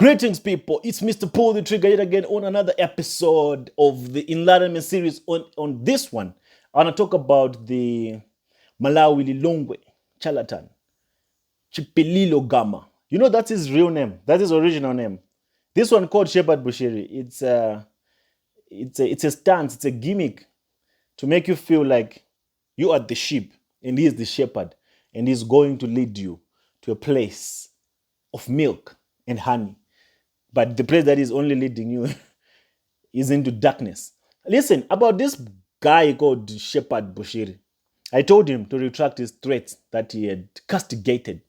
Greetings, people. It's Mr. Pull the Trigger yet again on another episode of the Enlightenment series. On this one, I want to talk about the Malawi Lilongwe charlatan, Chipililo Gama. You know, that's his real name. That's his original name. This one called Shepherd Bushiri. It's a stance. It's a gimmick to make you feel like you are the sheep and he is the shepherd, and he's going to lead you to a place of milk and honey. But the place that is only leading you is into darkness. Listen, about this guy called Shepherd Bushiri, I told him to retract his threats that he had castigated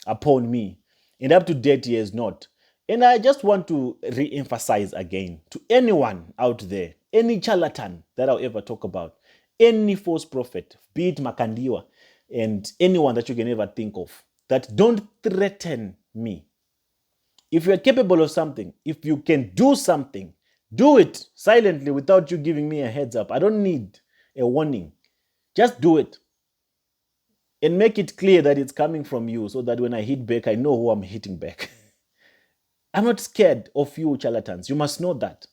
upon me. And up to date, he has not. And I just want to re-emphasize again to anyone out there, any charlatan that I'll ever talk about, any false prophet, be it Makandiwa, and anyone that you can ever think of, that don't threaten me. If you are capable of something, if you can do something, do it silently without you giving me a heads up. I don't need a warning. Just do it. And make it clear that it's coming from you so that when I hit back, I know who I'm hitting back. I'm not scared of you charlatans. You must know that.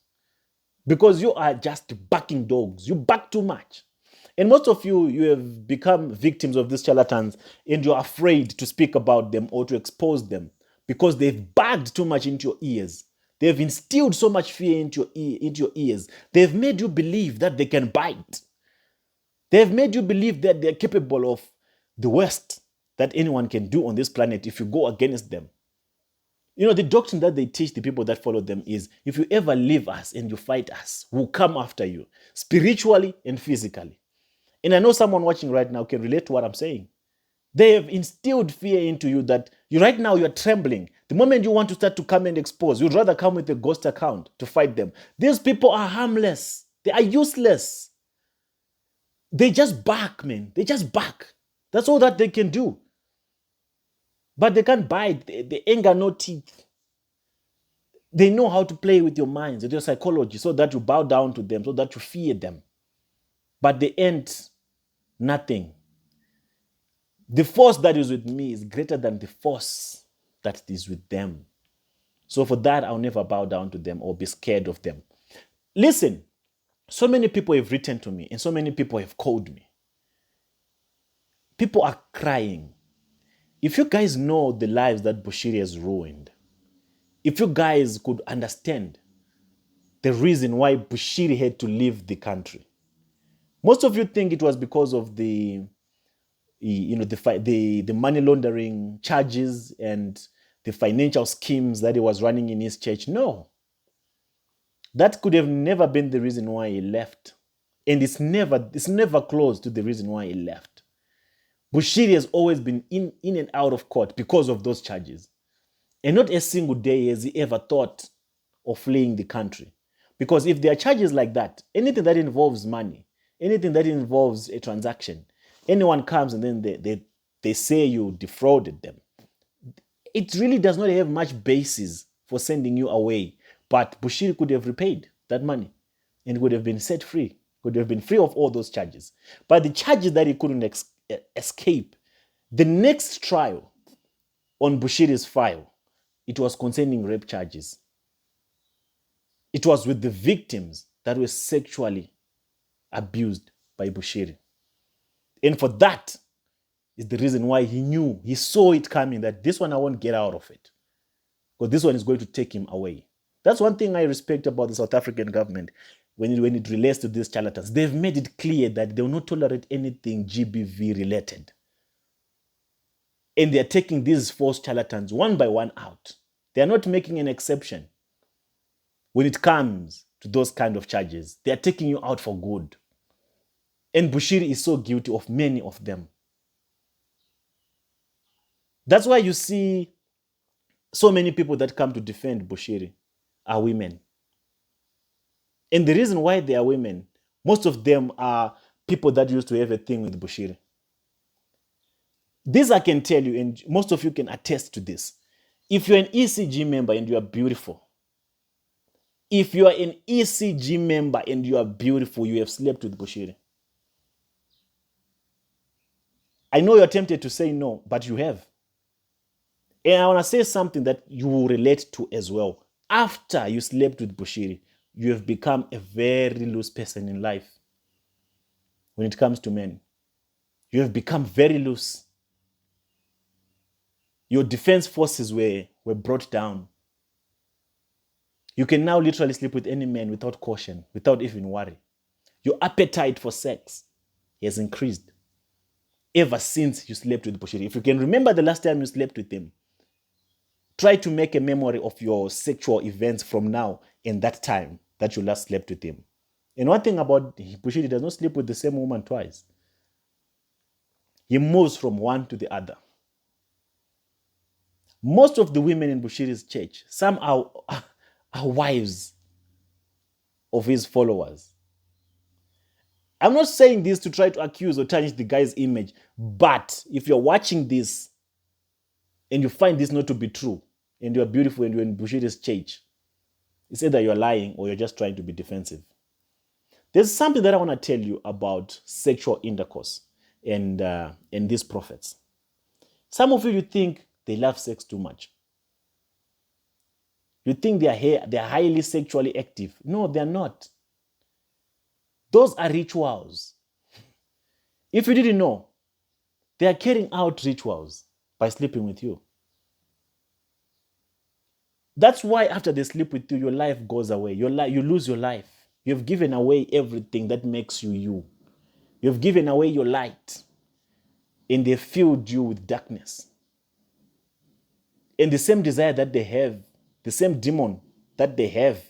Because you are just barking dogs. You bark too much. And most of you have become victims of these charlatans and you're afraid to speak about them or to expose them, because they've bagged too much into your ears. They've instilled so much fear into your ears. They've made you believe that they can bite. They've made you believe that they're capable of the worst that anyone can do on this planet if you go against them. You know, the doctrine that they teach the people that follow them is, if you ever leave us and you fight us, we'll come after you, spiritually and physically. And I know someone watching right now can relate to what I'm saying. They have instilled fear into you that right now you're trembling. The moment you want to start to come and expose, you'd rather come with a ghost account to fight them. These people are harmless. They are useless. They just bark, man. They just bark. That's all that they can do. But they can't bite. They ain't got no teeth. They know how to play with your minds, with your psychology, so that you bow down to them, so that you fear them. But they ain't nothing. The force that is with me is greater than the force that is with them. So for that, I'll never bow down to them or be scared of them. Listen, so many people have written to me and so many people have called me. People are crying. If you guys know the lives that Bushiri has ruined, if you guys could understand the reason why Bushiri had to leave the country. Most of you think it was because of the money laundering charges and the financial schemes that he was running in his church. No. That could have never been the reason why he left. And it's never close to the reason why he left. Bushiri has always been in and out of court because of those charges. And not a single day has he ever thought of fleeing the country. Because if there are charges like that, anything that involves money, anything that involves a transaction, anyone comes and then they say you defrauded them, it really does not have much basis for sending you away. But Bushiri could have repaid that money and would have been set free, could have been free of all those charges. But the charges that he couldn't escape, the next trial on Bushiri's file, it was concerning rape charges. It was with the victims that were sexually abused by Bushiri. And for that is the reason why he saw it coming, that this one I won't get out of it, because this one is going to take him away. That's one thing I respect about the South African government when it relates to these charlatans. They've made it clear that they will not tolerate anything GBV related. And they're taking these false charlatans one by one out. They're not making an exception when it comes to those kind of charges. They're taking you out for good. And Bushiri is so guilty of many of them. That's why you see so many people that come to defend Bushiri are women. And the reason why they are women, most of them are people that used to have a thing with Bushiri. This I can tell you, and most of you can attest to this. If you're an ECG member and you are beautiful, if you are an ECG member and you are beautiful, you have slept with Bushiri. I know you're tempted to say no, but you have. And I want to say something that you will relate to as well. After you slept with bushiri, you have become a very loose person in life when it comes to men. You have become very loose. Your defense forces were brought down. You can now literally sleep with any man without caution, without even worry. Your appetite for sex has increased ever since you slept with bushiri. If you can remember the last time you slept with him, try to make a memory of your sexual events from now and that time that you last slept with him. And one thing about bushiri, he does not sleep with the same woman twice. He moves from one to the other. Most of the women in Bushiri's church, some are wives of his followers. I'm not saying this to try to accuse or tarnish the guy's image, but if you're watching this and you find this not to be true, and you're beautiful and you're in Bushiri's church, it's either you're lying or you're just trying to be defensive. There's something that I want to tell you about sexual intercourse and these prophets. Some of you think they love sex too much. You think they're highly sexually active. No, they're not. Those are rituals. If you didn't know, they are carrying out rituals by sleeping with you. That's why after they sleep with you, your life goes away. You lose your life. You've given away everything that makes you you. You've given away your light. And they filled you with darkness. And the same desire that they have, the same demon that they have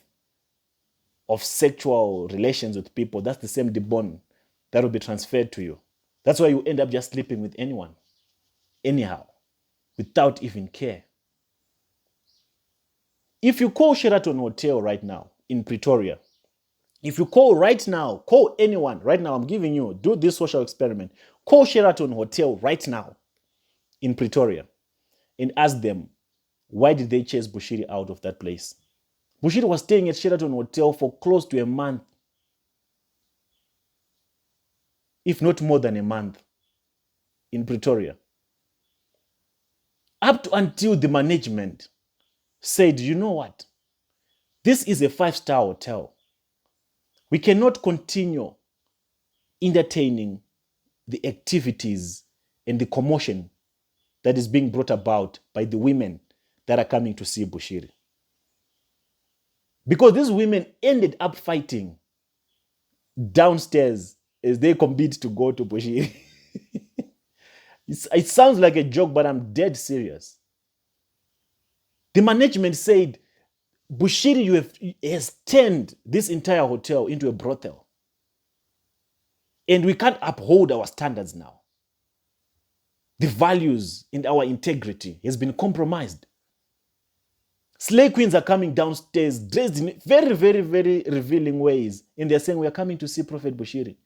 of sexual relations with people, that's the same demon that will be transferred to you. That's why you end up just sleeping with anyone, anyhow, without even care. If you call Sheraton Hotel right now in Pretoria, if you call right now, call anyone right now, I'm giving you, do this social experiment. Call Sheraton Hotel right now in Pretoria and ask them, why did they chase Bushiri out of that place? Bushiri was staying at Sheraton Hotel for close to a month, if not more than a month, in Pretoria. Up to until the management said, you know what? This is a 5-star hotel. We cannot continue entertaining the activities and the commotion that is being brought about by the women that are coming to see Bushiri. Because these women ended up fighting downstairs as they compete to go to Bushiri. It sounds like a joke, but I'm dead serious. The management said, Bushiri has turned this entire hotel into a brothel. And we can't uphold our standards now. The values in our integrity has been compromised. Slay queens are coming downstairs dressed in very, very, very revealing ways. And they're saying, we are coming to see Prophet Bushiri.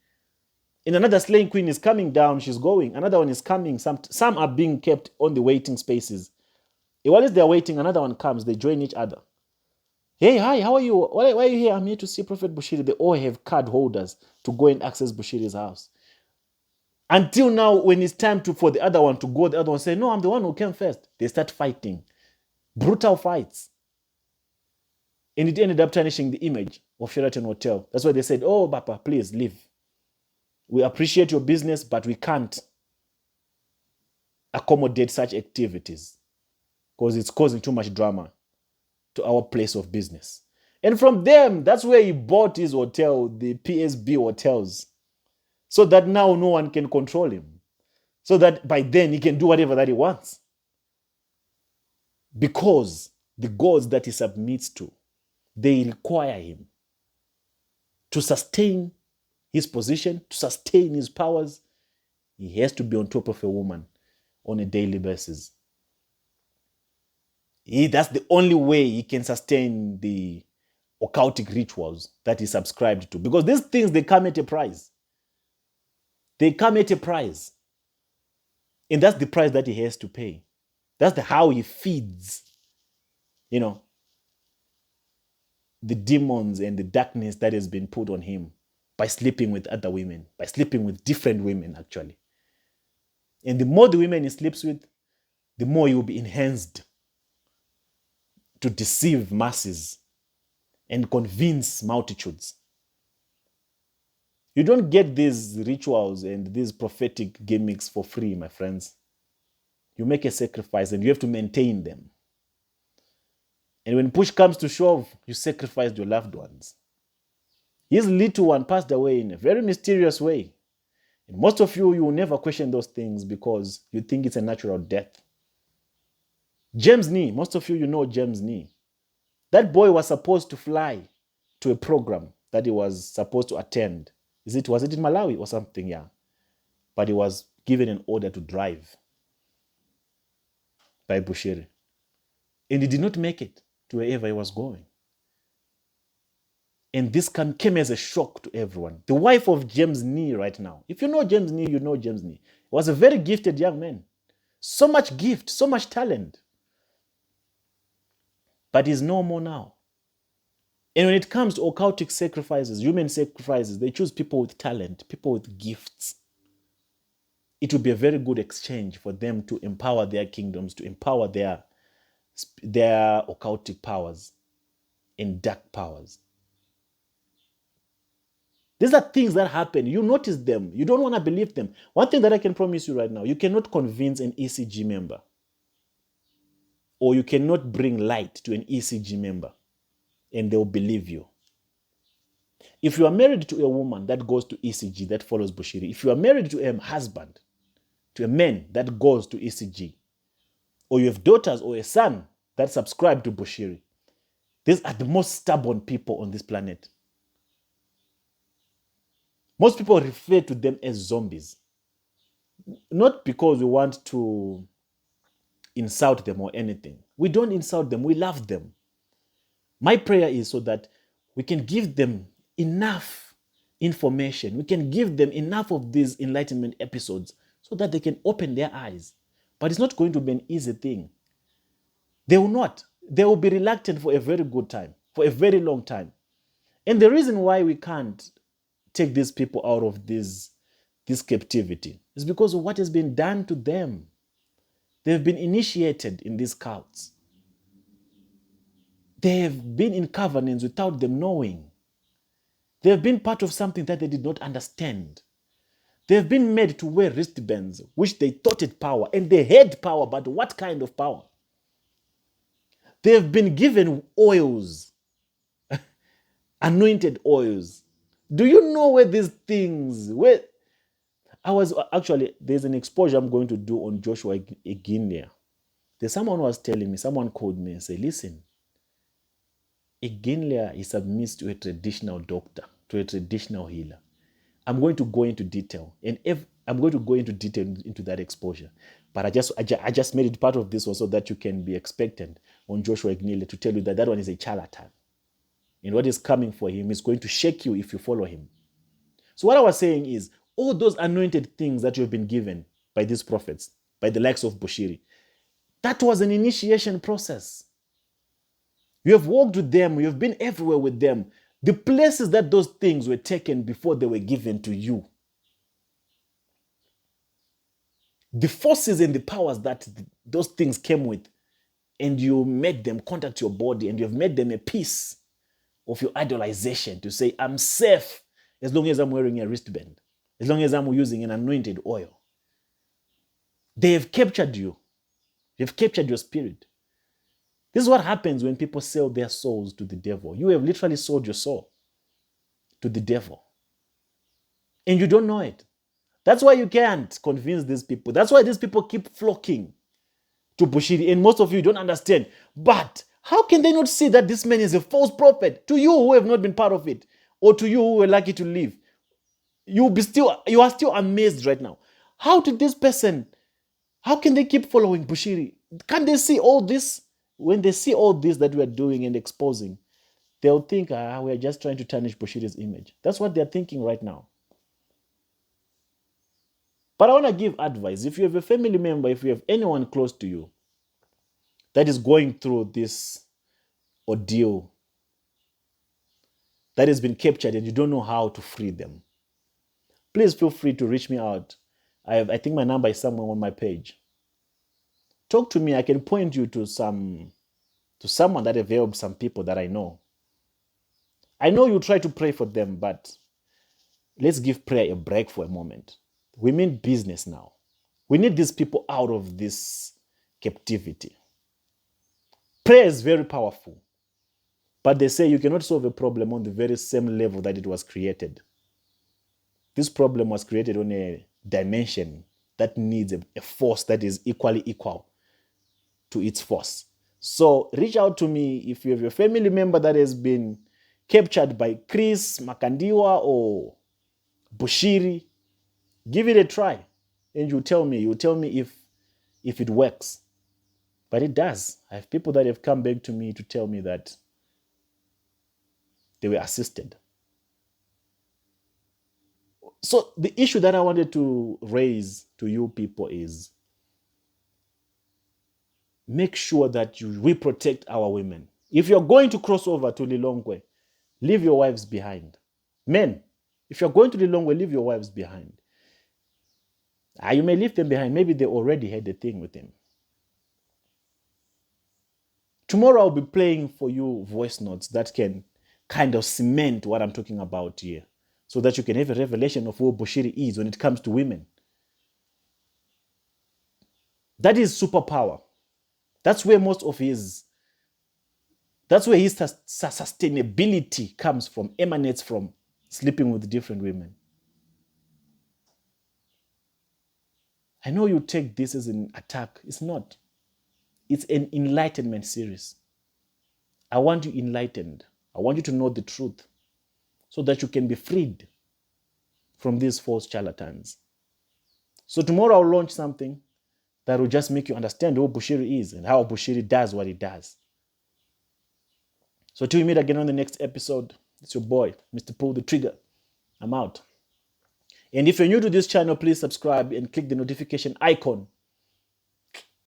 And another slaying queen is coming down, she's going. Another one is coming. Some are being kept on the waiting spaces. And while they're waiting, another one comes. They join each other. Hey, hi, how are you? Why are you here? I'm here to see Prophet Bushiri. They all have card holders to go and access Bushiri's house. Until now, when it's time for the other one to go, the other one say, no, I'm the one who came first. They start fighting. Brutal fights. And it ended up tarnishing the image of Sheraton Hotel. That's why they said, oh, Papa, please leave. We appreciate your business, but we can't accommodate such activities because it's causing too much drama to our place of business. And from them, that's where he bought his hotel, the PSB hotels, so that now no one can control him. So that by then he can do whatever that he wants. Because the gods that he submits to, they require him to sustain his position, to sustain his powers. He has to be on top of a woman on a daily basis. That's the only way he can sustain the occultic rituals that he subscribed to. Because these things, they come at a price. They come at a price. And that's the price that he has to pay. That's how he feeds, the demons and the darkness that has been put on him by sleeping with other women, by sleeping with different women, actually. And the more the women he sleeps with, the more you will be enhanced to deceive masses and convince multitudes. You don't get these rituals and these prophetic gimmicks for free, my friends. You make a sacrifice and you have to maintain them. And when push comes to shove, you sacrificed your loved ones. His little one passed away in a very mysterious way. And most of you will never question those things because you think it's a natural death. James Nee, most of you know James Nee. That boy was supposed to fly to a program that he was supposed to attend. Was it in Malawi or something? Yeah. But he was given an order to drive by Bushiri. And he did not make it to wherever he was going. And this came as a shock to everyone. The wife of James Nee right now. If you know James Nee, you know James Nee. He was a very gifted young man. So much gift, so much talent. But he's no more now. And when it comes to occultic sacrifices, human sacrifices, they choose people with talent, people with gifts. It would be a very good exchange for them to empower their kingdoms, to empower their occultic powers and dark powers. These are things that happen. You notice them. You don't want to believe them. One thing that I can promise you right now, you cannot convince an ECG member, or you cannot bring light to an ECG member and they'll believe you. If you are married to a woman that goes to ECG, that follows Bushiri, if you are married to a husband, to a man that goes to ECG, or you have daughters or a son that subscribe to Bushiri, these are the most stubborn people on this planet. Most people refer to them as zombies. Not because we want to insult them or anything. We don't insult them, we love them. My prayer is so that we can give them enough information, we can give them enough of these enlightenment episodes so that they can open their eyes. But it's not going to be an easy thing. They will not. They will be reluctant for a very good time, for a very long time. And the reason why we can't take these people out of this captivity is because of what has been done to them. They've been initiated in these cults. They have been in covenants without them knowing. They have been part of something that they did not understand. They have been made to wear wristbands, which they thought it power, and they had power, but what kind of power? They have been given oils, anointed oils. Do you know where these things, there's an exposure I'm going to do on Joshua Eginia. There's someone who was telling me, someone called me and said, listen, Eginia is submits to a traditional doctor, to a traditional healer. I'm going to go into detail, and I'm going to go into detail into that exposure. But I just made it part of this also that you can be expectant on Joshua Eginia to tell you that one is a charlatan. And what is coming for him is going to shake you if you follow him. So what I was saying is, all those anointed things that you have been given by these prophets, by the likes of Bushiri, that was an initiation process. You have walked with them, you have been everywhere with them. The places that those things were taken before they were given to you. The forces and the powers that those things came with, and you made them contact your body, and you have made them a piece of your idolization to say, I'm safe as long as I'm wearing a wristband, as long as I'm using an anointed oil. They have captured you. They've captured your spirit. This is what happens when people sell their souls to the devil. You have literally sold your soul to the devil. And you don't know it. That's why you can't convince these people. That's why these people keep flocking to Bushiri. And most of you don't understand. But how can they not see that this man is a false prophet? To you who have not been part of it, or to you who were lucky to live, you are still amazed right now. How can they keep following Bushiri? Can't they see all this? When they see all this that we are doing and exposing, they'll think, we're just trying to tarnish Bushiri's image. That's what they're thinking right now. But I want to give advice. If you have a family member, if you have anyone close to you that is going through this ordeal, that has been captured and you don't know how to free them, please feel free to reach me out. I think my number is somewhere on my page. Talk to me. I can point you to someone that have helped some people that I know. I know you try to pray for them, but let's give prayer a break for a moment. We mean business now. We need these people out of this captivity. Prayer is very powerful, but they say you cannot solve a problem on the very same level that it was created. This problem was created on a dimension that needs a force that is equally equal to its force. So reach out to me if you have a family member that has been captured by Chris, Makandiwa, or Bushiri. Give it a try, and you tell me if it works. But it does. I have people that have come back to me to tell me that they were assisted. So the issue that I wanted to raise to you people is make sure that we protect our women. If you're going to cross over to Lilongwe, leave your wives behind. Men, if you're going to Lilongwe, leave your wives behind. You may leave them behind. Maybe they already had a thing with him. Tomorrow I'll be playing for you voice notes that can kind of cement what I'm talking about here, so that you can have a revelation of who Bushiri is when it comes to women. That is superpower. That's where his sustainability comes from, emanates from sleeping with different women. I know you take this as an attack. It's not. It's an enlightenment series. I want you enlightened. I want you to know the truth so that you can be freed from these false charlatans. So tomorrow I'll launch something that will just make you understand who Bushiri is and how Bushiri does what it does. So till we meet again on the next episode, it's your boy, Mr. Pull the Trigger. I'm out. And if you're new to this channel, please subscribe and click the notification icon